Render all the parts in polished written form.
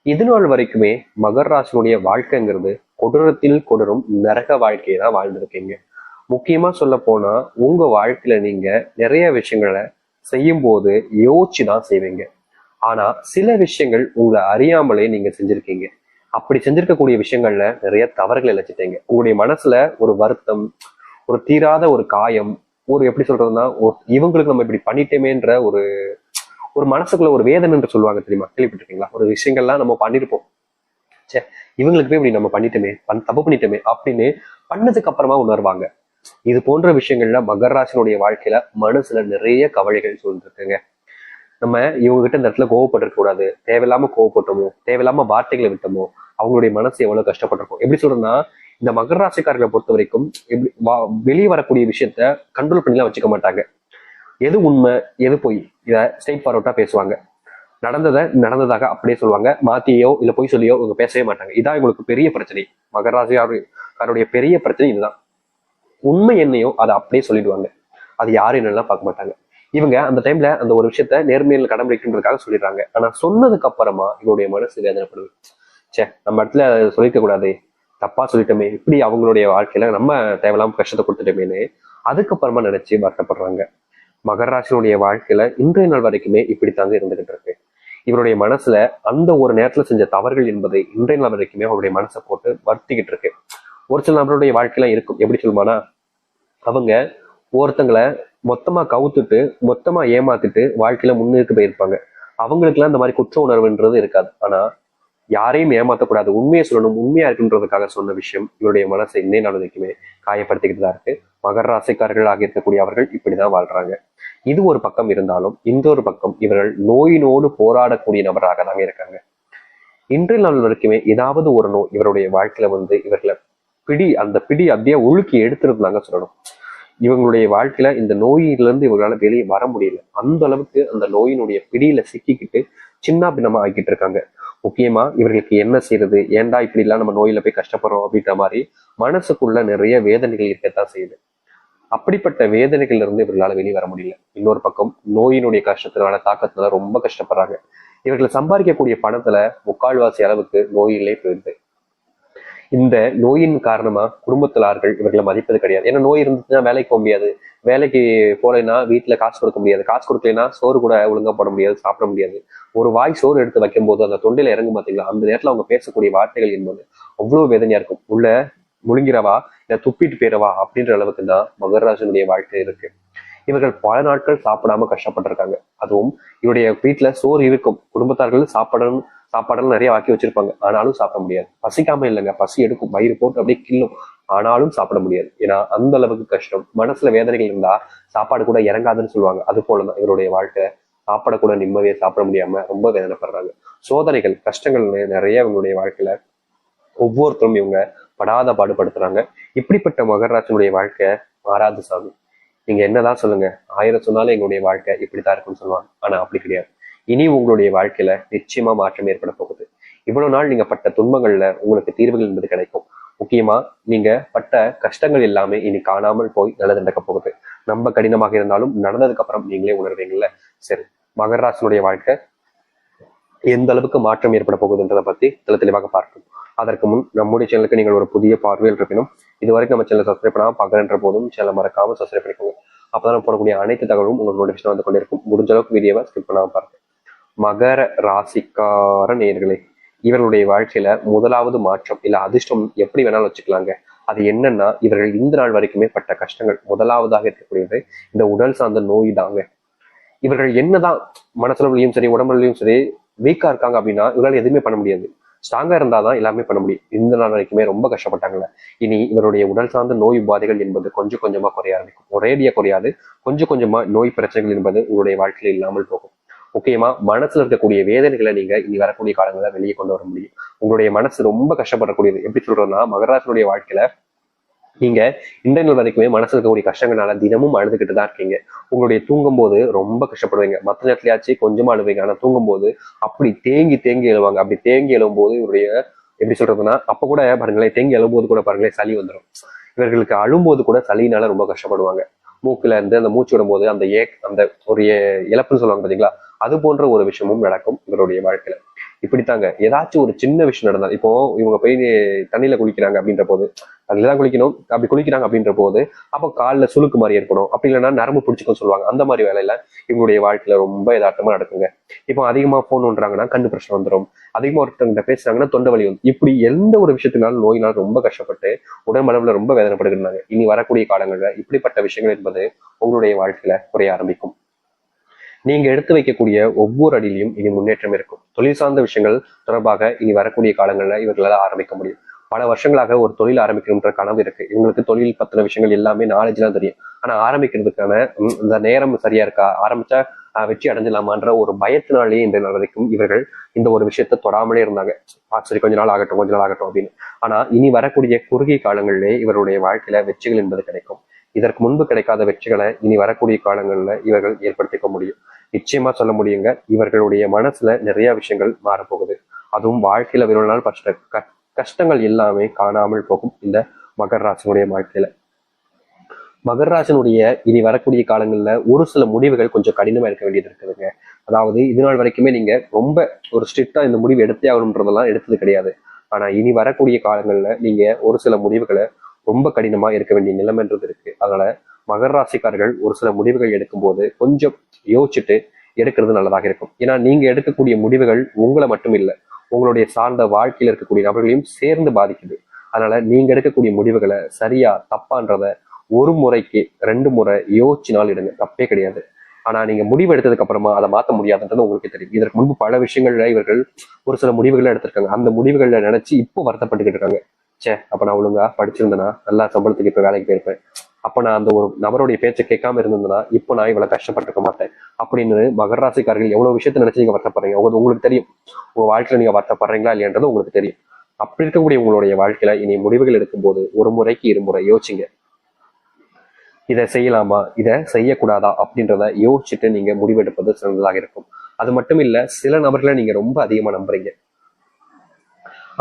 இது நாள் வரைக்குமே மகர ராசினுடைய வாழ்க்கைங்கிறது கொடூரத்தில் கொடூரம் நரக வாழ்க்கையை தான் வாழ்ந்திருக்கீங்க. முக்கியமா சொல்ல போனா உங்க வாழ்க்கையில நீங்க நிறைய விஷயங்களை செய்யும் போது யோசிச்சுதான் செய்வீங்க. ஆனா சில விஷயங்கள் உங்களை அறியாமலே நீங்க செஞ்சிருக்கீங்க. அப்படி செஞ்சிருக்கக்கூடிய விஷயங்கள்ல நிறைய தவறுகள் இழைச்சிட்டீங்க. உங்களுடைய மனசுல ஒரு வருத்தம், ஒரு தீராத ஒரு காயம், ஒரு எப்படி சொல்றதுன்னா இவங்களுக்கு நம்ம இப்படி பண்ணிட்டோமேன்ற ஒரு ஒரு மனசுக்குள்ள ஒரு வேதனை என்று சொல்லுவாங்க, தெரியுமா? கேள்விப்பட்டிருக்கீங்களா? ஒரு விஷயங்கள்லாம் நம்ம பண்ணிருப்போம், சே இவங்களுக்கு போய் இப்படி நம்ம பண்ணிட்டோமே, தப்பு பண்ணிட்டோமே அப்படின்னு பண்ணதுக்கு அப்புறமா உணர்வாங்க. இது போன்ற விஷயங்கள்ல மகர ராசினுடைய வாழ்க்கையில மனசுல நிறைய கவலைகள் சூழ்ந்திருக்குங்க. நம்ம இவங்க கிட்ட இந்த இடத்துல கோவப்பட்டிருக்க கூடாது, தேவையில்லாம கோவப்பட்டோமோ, தேவையில்லாம வார்த்தைகளை விட்டோமோ, அவங்களுடைய மனசு எவ்வளவு கஷ்டப்பட்டிருக்கும். எப்படி சொல்றதுன்னா, இந்த மகர ராசிக்காரர்களை பொறுத்த வரைக்கும் எப்படி வெளியே வரக்கூடிய விஷயத்த கண்ட்ரோல் பண்ணிலாம் வச்சுக்க மாட்டாங்க. எது உண்மை எது பொய் இதை ஸ்ட்ரெயிட் ஃபார்வர்டா பேசுவாங்க. நடந்ததை நடந்ததாக அப்படியே சொல்லுவாங்க. மாத்தியோ இல்ல பொய் சொல்லியோ இவங்க பேசவே மாட்டாங்க. இதான் இவங்களுக்கு பெரிய பிரச்சனை. மகர ராசிக்காரருடைய பெரிய பிரச்சனை இதுதான். உண்மை என்னையோ அதை அப்படியே சொல்லிடுவாங்க. அது யாரு என்னெல்லாம் பார்க்க மாட்டாங்க. இவங்க அந்த டைம்ல அந்த ஒரு விஷயத்த நேர்மையில் கடைபிடிக்கின்றதுக்காக சொல்லிடுறாங்க. ஆனா சொன்னதுக்கு அப்புறமா இவருடைய மனசு வேதனைப்படுது. சே நம்ம இடத்துல சொல்லிக்க கூடாது, தப்பா சொல்லிட்டோமே, இப்படி அவங்களுடைய வாழ்க்கையில நம்ம தேவையில்லாம கஷ்டத்தை கொடுத்துட்டோமேன்னு அதுக்கப்புறமா நினைச்சு வருத்தப்படுறாங்க. மகர ராசினுடைய வாழ்க்கையில இன்றைய நாள் வரைக்குமே இப்படித்தாங்க இருந்துகிட்டு இருக்கு. இவருடைய மனசுல அந்த ஒரு நேரத்துல செஞ்ச தவறுகள் என்பதை இன்றைய நாள் வரைக்குமே அவருடைய மனசை போட்டு வருத்திக்கிட்டு இருக்கு. ஒரு சில நபருடைய வாழ்க்கையெல்லாம் இருக்கும். எப்படி சொல்லுமானா, அவங்க ஒருத்தங்களை மொத்தமா கவுத்துட்டு மொத்தமா ஏமாத்திட்டு வாழ்க்கையில முன்னுக்கு போயிருப்பாங்க. அவங்களுக்கு எல்லாம் இந்த மாதிரி குற்ற உணர்வுன்றது இருக்காது. ஆனா யாரையும் ஏமாத்தக்கூடாது, உண்மையை சொல்லணும், உண்மையா இருக்குன்றதுக்காக சொன்ன விஷயம் இவருடைய மனசை இன்னை நாள் வரைக்குமே காயப்படுத்திக்கிட்டு தான் இருக்கு. மகர ராசிக்காரர்களாக இருக்கக்கூடிய அவர்கள் இப்படிதான் வாழ்றாங்க. இது ஒரு பக்கம் இருந்தாலும் இன்னொரு பக்கம் இவர்கள் நோயினோடு போராடக்கூடிய நபராக தாங்க இருக்காங்க. இன்றைய நாள் வரைக்குமே ஏதாவது ஒரு நோய் இவருடைய வாழ்க்கையில இவர்களை அந்த பிடி அப்படியே உழுக்கி எடுத்துருந்தாங்க சொல்லணும். இவங்களுடைய வாழ்க்கையில இந்த நோயிலிருந்து இவங்களால வெளியே வர முடியல. அந்த அளவுக்கு அந்த நோயினுடைய பிடியில சிக்கிக்கிட்டு சின்ன பின்னமா ஆக்கிட்டு இருக்காங்க. முக்கியமா இவர்களுக்கு என்ன செய்யறது, ஏன்டா இப்படி எல்லாம் நம்ம நோயில போய் கஷ்டப்படுறோம் அப்படின்ற மாதிரி மனசுக்குள்ள நிறைய வேதனைகள் இருக்கத்தான் செய்யுது. அப்படிப்பட்ட வேதனைகள் இருந்து இவர்களால வெளியே வர முடியல. இன்னொரு பக்கம் நோயினுடைய கஷ்டத்தினால தாக்கத்தினால ரொம்ப கஷ்டப்படுறாங்க. இவர்கள் சம்பாதிக்கக்கூடிய பணத்துல முக்கால்வாசி அளவுக்கு நோயிலே போயிடுது. இந்த நோயின் காரணமா குடும்பத்தில் ஆட்கள் இவர்களை மதிப்பது கிடையாது. ஏன்னா நோய் இருந்துச்சுன்னா வேலைக்கு போக முடியாது, வேலைக்கு போலைன்னா வீட்டுல காசு கொடுக்க முடியாது, காசு கொடுக்கலைன்னா சோறு கூட ஒழுங்கா போட முடியாது, சாப்பிட முடியாது. ஒரு வாய் சோறு எடுத்து வைக்கும் போது அந்த தொண்டையில இறங்கும் பாத்தீங்களா, அந்த நேரத்துல அவங்க பேசக்கூடிய வார்த்தைகள் என்பது அவ்வளவு வேதனையா இருக்கும். உள்ள முழுங்கிறவா இல்ல துப்பிட்டு போயிடவா அப்படின்ற அளவுக்கு தான் மகராஜனுடைய வாழ்க்கை இருக்கு. இவர்கள் பல நாட்கள் சாப்பிடாம கஷ்டப்பட்டிருக்காங்க. அதுவும் இவருடைய வீட்டுல சோறு இருக்கும், குடும்பத்தார்கள் சாப்பாடெல்லாம் நிறைய ஆக்கி வச்சிருப்பாங்க, ஆனாலும் சாப்பிட முடியாது. பசிக்காம இல்லைங்க, பசி எடுக்கும், வயிறு போட்டு அப்படியே கிள்ளும், ஆனாலும் சாப்பிட முடியாது. ஏன்னா அந்த அளவுக்கு கஷ்டம். மனசுல வேதனைகள் இருந்தா சாப்பாடு கூட இறங்காதுன்னு சொல்லுவாங்க. அது போலதான் இவருடைய வாழ்க்கை. சாப்பாட கூட நிம்மதியை சாப்பிட முடியாம ரொம்ப வேதனைப்படுறாங்க. சோதனைகள் கஷ்டங்கள் நிறைய இவங்களுடைய வாழ்க்கையில ஒவ்வொருத்தரும் இவங்க படாத பாடுபடுத்துறாங்க. இப்படிப்பட்ட மகராஜனுடைய வாழ்க்கை மாறாது சாமி. நீங்க என்னதான் சொல்லுங்க, 1000 சொன்னாலும் எங்களுடைய வாழ்க்கை இப்படித்தான் இருக்குன்னு சொல்லுவாங்க. ஆனா அப்படி கிடையாது. இனி உங்களுடைய வாழ்க்கையில நிச்சயமா மாற்றம் ஏற்பட போகுது. இவ்வளவு நாள் நீங்க பட்ட துன்பங்கள்ல உங்களுக்கு தீர்வுகள் என்பது கிடைக்கும். முக்கியமா நீங்க பட்ட கஷ்டங்கள் எல்லாமே இனி காணாமல் போய் நல்லது நடக்க போகுது. ரொம்ப கடினமாக இருந்தாலும் நடந்ததுக்கு அப்புறம் நீங்களே உணர்வீங்கல்ல. சரி, மகராசனுடைய வாழ்க்கை எந்த அளவுக்கு மாற்றம் ஏற்பட போகுதுன்றதை பத்தி தெளிவாக பார்ப்போம். அதற்கு முன் நம்முடைய சேனலுக்கு நீங்கள் ஒரு புதிய பார்வையில் இருப்பினும் இதுவரைக்கும் நம்ம சேனல் சப்ஸ்கிரைப் பண்ணாமல் பார்க்குறன்ற போதும் சேனல் மறக்காம சப்ஸ்கிரைப் பண்ணிக்கோங்க. அப்பதான் போடக்கூடிய அனைத்து தகவலும் உங்களுக்கு நோட்டிஃபிகேஷன் வந்து கொண்டிருக்கும். முடிஞ்ச அளவுக்கு வீடியோவை ஸ்கிப் பண்ணாம பாருங்க. மகர ராசிக்கார நேயர்களே, இவர்களுடைய வாழ்க்கையில முதலாவது மாற்றம் இல்ல அதிர்ஷ்டம் எப்படி வேணாலும் வச்சுக்கலாங்க. அது என்னன்னா, இவர்கள் இந்த நாள் வரைக்குமே பட்ட கஷ்டங்கள். முதலாவதாக இருக்கக்கூடியது இந்த உடல் சார்ந்த நோய் தாங்க. இவர்கள் என்னதான் மனசுலயும் சரி உடம்புலையும் சரி வீக்கா இருக்காங்க அப்படின்னா இவரால் எதுவுமே பண்ண முடியாது. ஸ்ட்ராங்கா இருந்தாதான் எல்லாமே பண்ண முடியும். இந்த நாள் வரைக்குமே ரொம்ப கஷ்டப்பட்டாங்கல்ல. இனி இவருடைய உடல் சார்ந்த நோய் உபாதைகள் என்பது கொஞ்சம் கொஞ்சமா குறைய ஆரம்பிக்கும். ஒரேடியா குறையாது, கொஞ்சம் கொஞ்சமா நோய் பிரச்சனைகள் என்பது உங்களுடைய வாழ்க்கையில இல்லாமல் போகும். முக்கியமா மனசுல இருக்கக்கூடிய வேதனைகளை நீங்க இனி வரக்கூடிய காலங்களை வெளியே கொண்டு வர முடியும். உங்களுடைய மனசு ரொம்ப கஷ்டப்படக்கூடியது. எப்படி சொல்றதுன்னா, மகராசனுடைய வாழ்க்கையில நீங்க இன்றைய நாள் வரைக்குமே மனசுல இருக்கக்கூடிய கஷ்டங்களால தினமும் அழுதுகிட்டு தான் இருக்கீங்க. உங்களுடைய தூங்கும் போது ரொம்ப கஷ்டப்படுவீங்க. மற்ற நேரத்துலயாச்சும் கொஞ்சமா அழுவீங்க. ஆனா தூங்கும் போது அப்படி தேங்கி தேங்கி எழுவாங்க. அப்படி தேங்கி எழுவும் போது இவருடைய எப்படி சொல்றதுன்னா, அப்ப கூட பாருங்களேன், தேங்கி எழும்போது கூட பாருங்களேன் சளி வந்துடும். இவர்களுக்கு அழும்போது கூட சளினால ரொம்ப கஷ்டப்படுவாங்க. மூக்குல இருந்து அந்த மூச்சு விடும்போது அந்த ஒரு இழப்புன்னு சொல்லுவாங்க பாத்தீங்களா, அது போன்ற ஒரு விஷயமும் நடக்கும் இவருடைய வாழ்க்கையில. இப்படித்தாங்க ஏதாச்சும் ஒரு சின்ன விஷயம் நடந்தால், இப்போ இவங்க போய் தண்ணியில குளிக்கிறாங்க அப்படின்ற போது, தண்ணியில தான் குளிக்கணும், அப்படி குளிக்கிறாங்க அப்படின்ற போது அப்போ காலில் சுளுக்கு மாதிரி ஏற்படும், அப்படி இல்லைன்னா நரம்பு பிடிச்சிக்கும் சொல்லுவாங்க. அந்த மாதிரி வேலையில இவங்களுடைய வாழ்க்கையில ரொம்ப யதார்த்தமா நடக்குங்க. இப்போ அதிகமா போன் பண்றாங்கன்னா கண்டு பிரச்சனை வந்துடும், அதிகமா ஒருத்தவங்க பேசுறாங்கன்னா தொண்டை வலி வந்து, இப்படி எந்த ஒரு விஷயத்தினாலும் நோயினால் ரொம்ப கஷ்டப்பட்டு உடம்பளவுல ரொம்ப வேதனைப்படுகிறாங்க. இனி வரக்கூடிய காலங்கள்ல இப்படிப்பட்ட விஷயங்கள் என்பது உங்களுடைய வாழ்க்கையில குறைய ஆரம்பிக்கும். நீங்க எடுத்து வைக்கக்கூடிய ஒவ்வொரு அடியிலையும் இனி முன்னேற்றம் இருக்கும். தொழில் சார்ந்த விஷயங்கள் தொடர்பாக இனி வரக்கூடிய காலங்களில் இவர்களால் ஆரம்பிக்க முடியும். பல வருஷங்களாக ஒரு தொழில் ஆரம்பிக்கணுன்ற கனவு இருக்கு. இவங்களுக்கு தொழில் பத்தின விஷயங்கள் எல்லாமே நாலேஜ் தான் தெரியும். ஆனா ஆரம்பிக்கிறதுக்கான இந்த நேரம் சரியா இருக்கா, ஆரம்பிச்சா வெற்றி அடைஞ்சிடலாமான்ற ஒரு பயத்தினாலேயே இந்த நாள் வரைக்கும் இவர்கள் இந்த ஒரு விஷயத்த தொடாமலே இருந்தாங்க. சரி கொஞ்ச நாள் ஆகட்டும், கொஞ்ச நாள் ஆகட்டும் அப்படின்னு. ஆனா இனி வரக்கூடிய குறுகிய காலங்களிலே இவருடைய வாழ்க்கையில வெற்றிகள் என்பது கிடைக்கும். இதற்கு முன்பு கிடைக்காத வெற்றிகளை இனி வரக்கூடிய காலங்கள்ல இவர்கள் ஏற்படுத்திக்க முடியும். நிச்சயமா சொல்ல முடியுங்க, இவர்களுடைய மனசுல நிறைய விஷயங்கள் மாறப்போகுது. அதுவும் வாழ்க்கையில இவ்வளவு நாள் கஷ்டங்கள் எல்லாமே காணாமல் போகும் இந்த மகர ராசினுடைய வாழ்க்கையில. மகர ராசினுடைய இனி வரக்கூடிய காலங்கள்ல ஒரு சில முடிவுகள் கொஞ்சம் கடினமா இருக்க வேண்டியது இருக்குதுங்க. அதாவது இது நாள் வரைக்குமே நீங்க ரொம்ப ஒரு ஸ்ட்ரிக்டா இந்த முடிவு எடுத்தே ஆகணுன்றதெல்லாம் எடுத்தது கிடையாது. ஆனா இனி வரக்கூடிய காலங்கள்ல நீங்க ஒரு சில முடிவுகளை ரொம்ப கடினமா இருக்க வேண்டிய நிலைமைன்றது இருக்கு. அதனால மகர ராசிக்காரர்கள் ஒரு சில முடிவுகள் எடுக்கும்போது கொஞ்சம் யோசிச்சுட்டு எடுக்கிறது நல்லதாக இருக்கும். ஏன்னா நீங்க எடுக்கக்கூடிய முடிவுகள் உங்களை மட்டும் இல்லை, உங்களுடைய சார்ந்த வாழ்க்கையில் இருக்கக்கூடிய நபர்களையும் சேர்ந்து பாதிக்குது. அதனால நீங்க எடுக்கக்கூடிய முடிவுகளை சரியா தப்பான்றத ஒரு முறைக்கு 2 முறை யோசிச்சினால் எடுங்க, தப்பே கிடையாது. ஆனா நீங்க முடிவு எடுத்ததுக்கு அப்புறமா அதை மாற்ற முடியாதுன்றது உங்களுக்கு தெரியும். இதற்கு முன்பு பல விஷயங்கள்ல இவர்கள் ஒரு சில முடிவுகளை எடுத்திருக்காங்க. அந்த முடிவுகள்ல நினைச்சு இப்போ வருத்தப்பட்டுக்கிட்டு இருக்காங்க. அப்ப நான் ஒழுங்கா படிச்சிருந்தேன்னா நல்லா சம்பளத்துக்கு இப்ப வேலைக்கு போயிருப்பேன், அப்ப நான் அந்த ஒரு நபருடைய பேச்சை கேட்காம இருந்ததுன்னா இப்போ நான் இவ்வளவு கஷ்டப்பட்டிருக்க மாட்டேன் அப்படின்னு மகர ராசிக்காரர்கள் எவ்வளவு விஷயத்த நினைச்சு நீங்க வருத்தப்படுறீங்க உங்களுக்கு தெரியும். உங்க வாழ்க்கையில நீங்க வருத்தப்படுறீங்களா இல்லையன்றது உங்களுக்கு தெரியும். அப்படி இருக்கக்கூடிய உங்களுடைய வாழ்க்கையில இனி முடிவுகள் எடுக்கும்போது ஒரு முறைக்கு 2 முறை யோசிங்க. இதை செய்யலாமா, இதை செய்யக்கூடாதா அப்படின்றத யோசிச்சுட்டு நீங்க முடிவெடுப்பது சிறந்ததாக இருக்கும். அது மட்டும் இல்ல, சில நபர்களை நீங்க ரொம்ப அதிகமா நம்புறீங்க,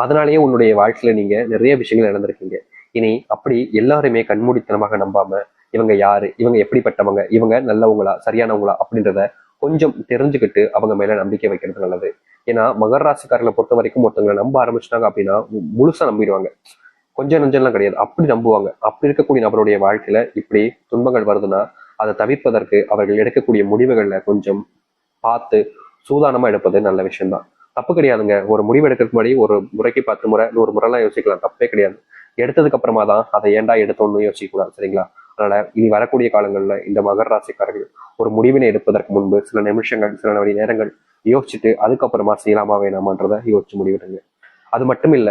அதனாலேயே உன்னுடைய வாழ்க்கையில நீங்க நிறைய விஷயங்கள் இழந்திருக்கீங்க. இனி அப்படி எல்லாருமே கண்மூடித்தனமாக நம்பாம இவங்க யாரு, இவங்க எப்படிப்பட்டவங்க, இவங்க நல்லவங்களா சரியானவங்களா அப்படின்றத கொஞ்சம் தெரிஞ்சுக்கிட்டு அவங்க மேல நம்பிக்கை வைக்கிறது நல்லது. ஏன்னா மகர ராசிக்காரர்களை பொறுத்த வரைக்கும் ஒருத்தவங்களை நம்ப ஆரம்பிச்சிட்டாங்க அப்படின்னா முழுசா நம்பிடுவாங்க. கொஞ்சம் நஞ்சம்லாம் கிடையாது, அப்படி நம்புவாங்க. அப்படி இருக்கக்கூடிய நபருடைய வாழ்க்கையில இப்படி துன்பங்கள் வருதுன்னா அதை தவிர்ப்பதற்கு அவர்கள் எடுக்கக்கூடிய முடிவுகள்ல கொஞ்சம் பார்த்து சூதானமா எடுப்பது நல்ல விஷயம்தான். தப்பு கிடையாதுங்க. ஒரு முடிவு எடுக்கிறதுக்கு முன்னாடி ஒரு முறைக்கு 10 முறை 100 முறைலாம் யோசிக்கலாம், தப்பே கிடையாது. எடுத்ததுக்கு அப்புறமா தான் அதை ஏன்டா எடுத்தோன்னு யோசிக்க கூடாது, சரிங்களா? அதனால இனி வரக்கூடிய காலங்கள்ல இந்த மகர ராசிக்காரர்கள் ஒரு முடிவினை எடுப்பதற்கு முன்பு சில நிமிஷங்கள் சில மணி நேரங்கள் யோசிச்சுட்டு அதுக்கப்புறமா செய்யலாமா வேணாமான்றதை யோசிச்சு முடிவிடுங்க. அது மட்டும் இல்ல,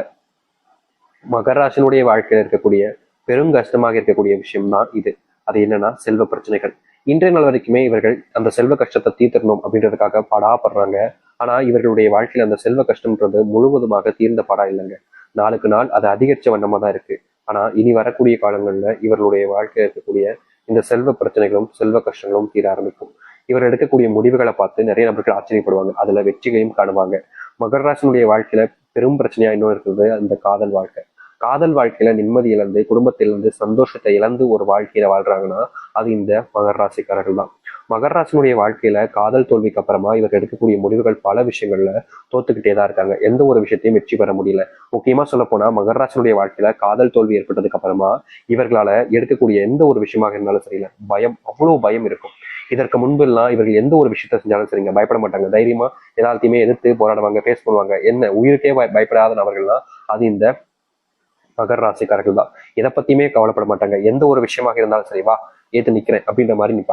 மகராசினுடைய வாழ்க்கையில இருக்கக்கூடிய பெரும் கஷ்டமாக இருக்கக்கூடிய விஷயம் தான் இது. அது என்னன்னா செல்வ பிரச்சனைகள். இன்றைய நாள் வரைக்குமே இவர்கள் அந்த செல்வ கஷ்டத்தை தீர்த்தரணும் அப்படின்றதுக்காக படாப்படுறாங்க. ஆனா இவர்களுடைய வாழ்க்கையில அந்த செல்வ கஷ்டம்ன்றது முழுவதுமாக தீர்ந்த படா இல்லைங்க. நாளுக்கு நாள் அது அதிகரிச்ச வண்ணமா தான் இருக்கு. ஆனா இனி வரக்கூடிய காலங்கள்ல இவர்களுடைய வாழ்க்கையில இருக்கக்கூடிய இந்த செல்வ பிரச்சனைகளும் செல்வ கஷ்டங்களும் தீர ஆரம்பிக்கும். இவர் எடுக்கக்கூடிய முடிவுகளை பார்த்து நிறைய நபர்கள் ஆச்சரியப்படுவாங்க, அதுல வெற்றிகளையும் காணுவாங்க. மகர ராசினுடைய வாழ்க்கையில பெரும் பிரச்சனையா இன்னும் இருக்குது அந்த காதல் வாழ்க்கை. காதல் வாழ்க்கையில நிம்மதி இழந்து குடும்பத்தை இழந்து சந்தோஷத்தை இழந்து ஒரு வாழ்க்கையில வாழ்றாங்கன்னா அது இந்த மகர ராசிக்காரர்கள் தான். மகர ராசினுடைய வாழ்க்கையில காதல் தோல்விக்கு அப்புறமா இவர்கள் எடுக்கக்கூடிய முடிவுகள் பல விஷயங்கள்ல தோத்துக்கிட்டே தான் இருக்காங்க. எந்த ஒரு விஷயத்தையும் வெற்றி பெற முடியல. முக்கியமா சொல்ல போனா மகர ராசினுடைய வாழ்க்கையில காதல் தோல்வி ஏற்பட்டதுக்கு அப்புறமா இவர்களால எடுக்கக்கூடிய எந்த ஒரு விஷயமாக இருந்தாலும் சரியில்லை, பயம், அவ்வளவு பயம் இருக்கும். இதற்கு முன்பு எல்லாம் இவர்கள் எந்த ஒரு விஷயத்த செஞ்சாலும் சரிங்க பயப்பட மாட்டாங்க, தைரியமா எல்லாத்தையுமே எதிர்த்து போராடுவாங்க, பேச பண்ணுவாங்க. என்ன உயிருக்கே பயப்படாத நபர்கள்லாம் அது இந்த மகர ராசிக்காரர்கள் தான். இதை பத்தியுமே கவலைப்பட மாட்டாங்க. எந்த ஒரு விஷயமாக இருந்தாலும் சரி, வா ஏத்து நிக்கிறேன் அப்படின்ற மாதிரி நிப்பாங்க.